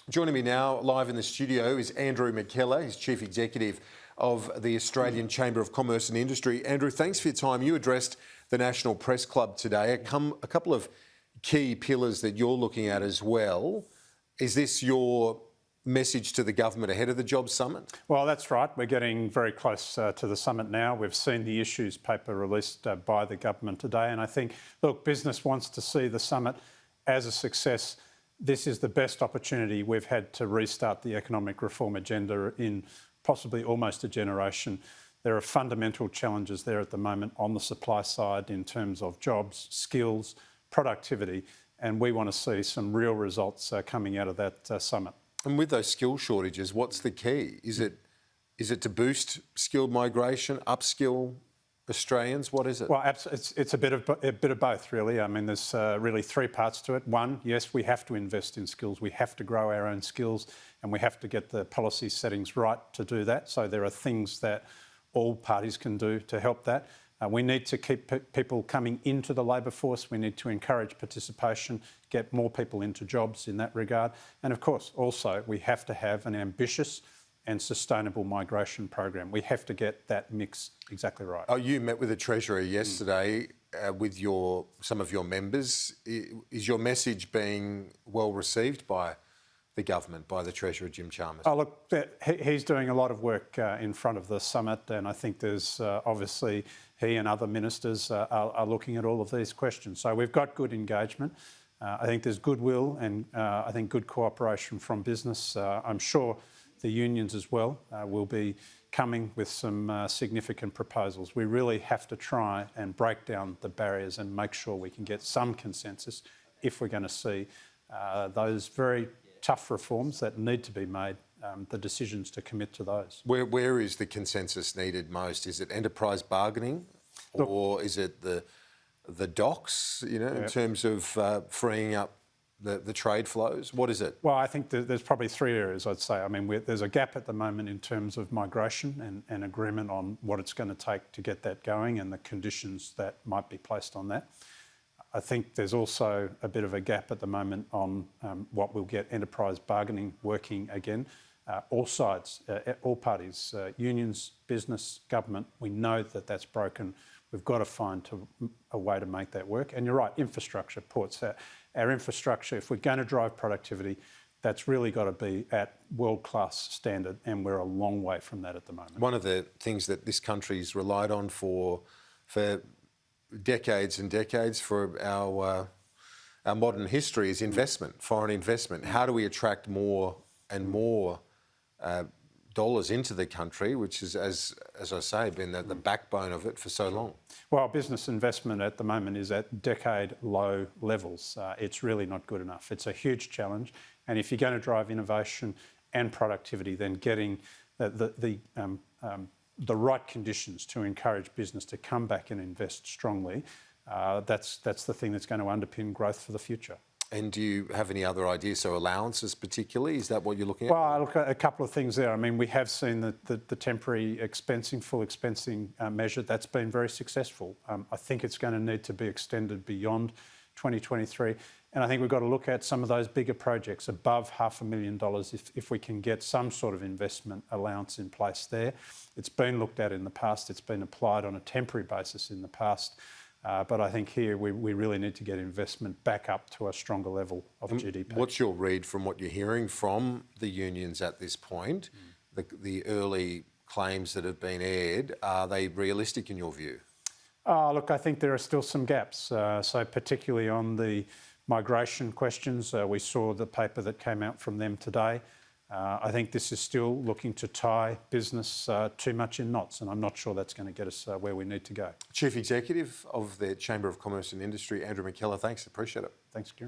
Joining me now live in the studio is Andrew McKellar. He's Chief Executive of the Australian Chamber of Commerce and Industry. Andrew, thanks for your time. You addressed the National Press Club today. A couple of key pillars that you're looking at as well. Is this your message to the government ahead of the Jobs Summit? Well, that's right. We're getting very close to the summit now. We've seen the issues paper released by the government today. And I think, look, business wants to see the summit as a success. This is the best opportunity we've had to restart the economic reform agenda in possibly almost a generation. There are fundamental challenges there at the moment on the supply side in terms of jobs, skills, productivity, and we want to see some real results coming out of that summit. And with those skill shortages, what's the key? Is it to boost skilled migration, upskill Australians? What is it? Well, it's a bit of both, really. I mean, there's really three parts to it. One, yes, we have to invest in skills. We have to grow our own skills, and we have to get the policy settings right to do that. So there are things that all parties can do to help that. We need to keep people coming into the labour force. We need to encourage participation, get more people into jobs in that regard. And of course, also, we have to have an ambitious and sustainable migration program. We have to get that mix exactly right. Oh, you met with the Treasury yesterday with some of your members. Is your message being well received by the government, by the Treasurer, Jim Chalmers? Oh, look, he's doing a lot of work in front of the summit, and I think there's obviously he and other ministers are looking at all of these questions. So we've got good engagement. I think there's goodwill and I think good cooperation from business. I'm sure the unions as well will be coming with some significant proposals. We really have to try and break down the barriers and make sure we can get some consensus if we're going to see those very tough reforms that need to be made, the decisions to commit to those. Where is the consensus needed most? Is it enterprise bargaining, or is it the docks, in terms of freeing up the trade flows? What is it? Well, I think there's probably three areas, I'd say. I mean, there's a gap at the moment in terms of migration and agreement on what it's going to take to get that going and the conditions that might be placed on that. I think there's also a bit of a gap at the moment on what will get enterprise bargaining working again. All sides, all parties, unions, business, government, we know that that's broken. We've got to find a way to make that work. And you're right, infrastructure, ports. Our infrastructure, if we're going to drive productivity, that's really got to be at world-class standard, and we're a long way from that at the moment. One of the things that this country's relied on for decades and decades for our modern history is investment, foreign investment. How do we attract more and more dollars into the country, which is, as I say, been the backbone of it for so long? Well, business investment at the moment is at decade-low levels. It's really not good enough. It's a huge challenge, and if you're going to drive innovation and productivity, then getting the right conditions to encourage business to come back and invest strongly, that's the thing that's going to underpin growth for the future. And do you have any other ideas? So allowances particularly, is that what you're looking at? Well, I look at a couple of things there. I mean, we have seen the temporary full expensing measure. That's been very successful. I think it's going to need to be extended beyond 2023. And I think we've got to look at some of those bigger projects above $500,000 if we can get some sort of investment allowance in place there. It's been looked at in the past. It's been applied on a temporary basis in the past. But I think here we really need to get investment back up to a stronger level of GDP. What's your read from what you're hearing from the unions at this point? The early claims that have been aired, are they realistic in your view? Look, I think there are still some gaps. So particularly on the migration questions, we saw the paper that came out from them today. I think this is still looking to tie business too much in knots, and I'm not sure that's going to get us where we need to go. Chief Executive of the Chamber of Commerce and Industry, Andrew McKellar, thanks. Appreciate it. Thanks, Kieran.